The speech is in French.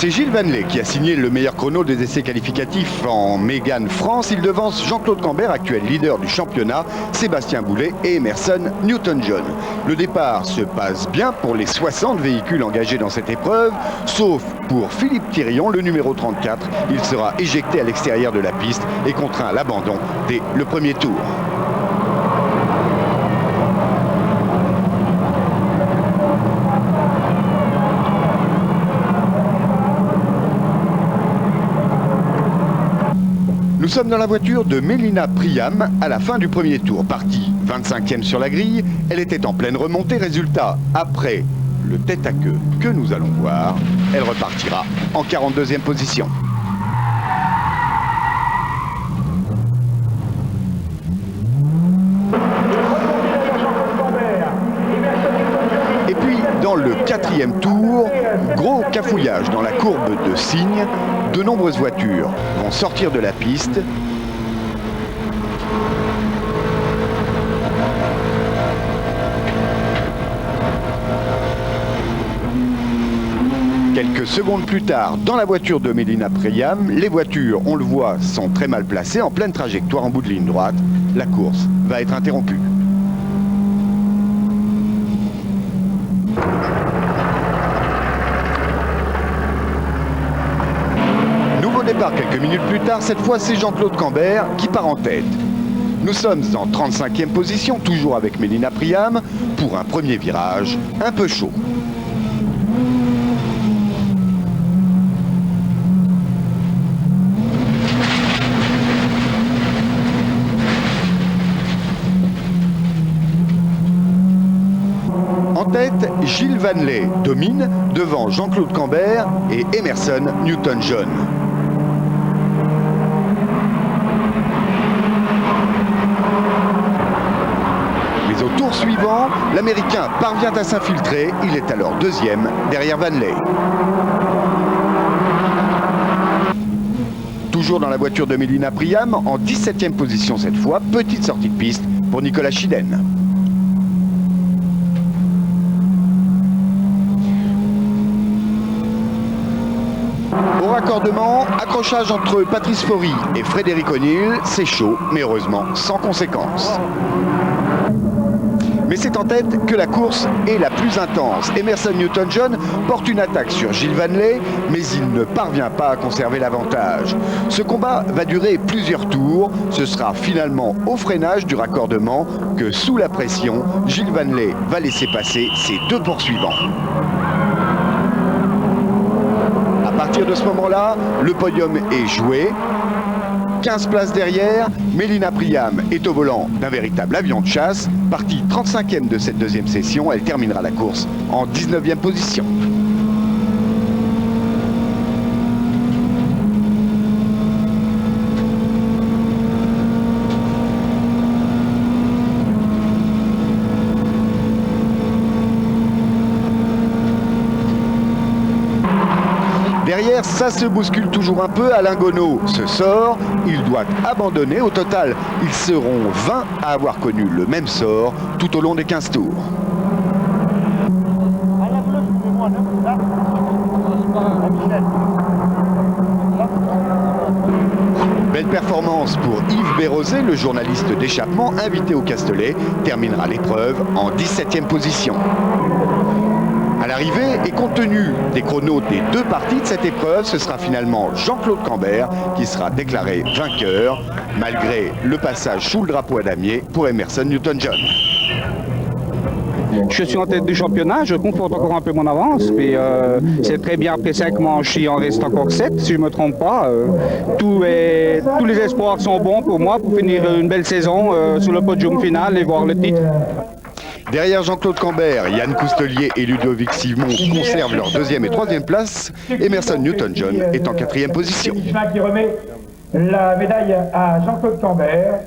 C'est Gilles Vanley qui a signé le meilleur chrono des essais qualificatifs en Mégane France. Il devance Jean-Claude Cambert, actuel leader du championnat, Sébastien Boulay et Emerson Newton-John. Le départ se passe bien pour les 60 véhicules engagés dans cette épreuve, sauf pour Philippe Thirion, le numéro 34. Il sera éjecté à l'extérieur de la piste et contraint à l'abandon dès le premier tour. Nous sommes dans la voiture de Mélina Priam à la fin du premier tour. Partie 25e sur la grille, elle était en pleine remontée. Résultat, après le tête-à-queue que nous allons voir, elle repartira en 42e position. Et puis, dans le 4e tour, gros cafouillage dans la courbe de Signes. De nombreuses voitures vont sortir de la piste. Quelques secondes plus tard, dans la voiture de Mélina Priam, les voitures, on le voit, sont très mal placées, en pleine trajectoire en bout de ligne droite. La course va être interrompue. Départ quelques minutes plus tard, cette fois c'est Jean-Claude Cambert qui part en tête. Nous sommes en 35e position, toujours avec Mélina Priam, pour un premier virage un peu chaud. En tête, Gilles Vanley domine devant Jean-Claude Cambert et Emerson Newton-John. Au tour suivant, l'Américain parvient à s'infiltrer. Il est alors deuxième derrière Vanley. Toujours dans la voiture de Mélina Priam, en 17e position cette fois, petite sortie de piste pour Nicolas Chiden. Au raccordement, accrochage entre Patrice Faury et Frédéric O'Neill, c'est chaud, mais heureusement sans conséquence. Mais c'est en tête que la course est la plus intense. Emerson Newton-John porte une attaque sur Gilles Vanley, mais il ne parvient pas à conserver l'avantage. Ce combat va durer plusieurs tours. Ce sera finalement au freinage du raccordement que, sous la pression, Gilles Vanley va laisser passer ses deux poursuivants. À partir de ce moment-là, le podium est joué. 15 places derrière, Mélina Priam est au volant d'un véritable avion de chasse. Partie 35e de cette deuxième session, elle terminera la course en 19e position. Derrière, ça se bouscule toujours un peu. Alain Gonneau se sort, il doit abandonner. Au total, ils seront 20 à avoir connu le même sort tout au long des 15 tours. Belle performance pour Yves Bérosé, le journaliste d'échappement invité au Castellet, terminera l'épreuve en 17e position. À l'arrivée, et compte tenu des chronos des deux parties de cette épreuve, ce sera finalement Jean-Claude Cambert qui sera déclaré vainqueur, malgré le passage sous le drapeau à damier pour Emerson Newton-John. Je suis en tête du championnat, je conforte encore un peu mon avance, puis c'est très bien après 5 manches, il en reste encore 7 si je ne me trompe pas. Tous les espoirs sont bons pour moi pour finir une belle saison sur le podium final et voir le titre. Derrière Jean-Claude Cambert, Yann Coustelier et Ludovic Simon conservent leur deuxième et troisième place. Emerson Newton-John est en 4e position. Qui remet la médaille à Jean-Claude Cambert.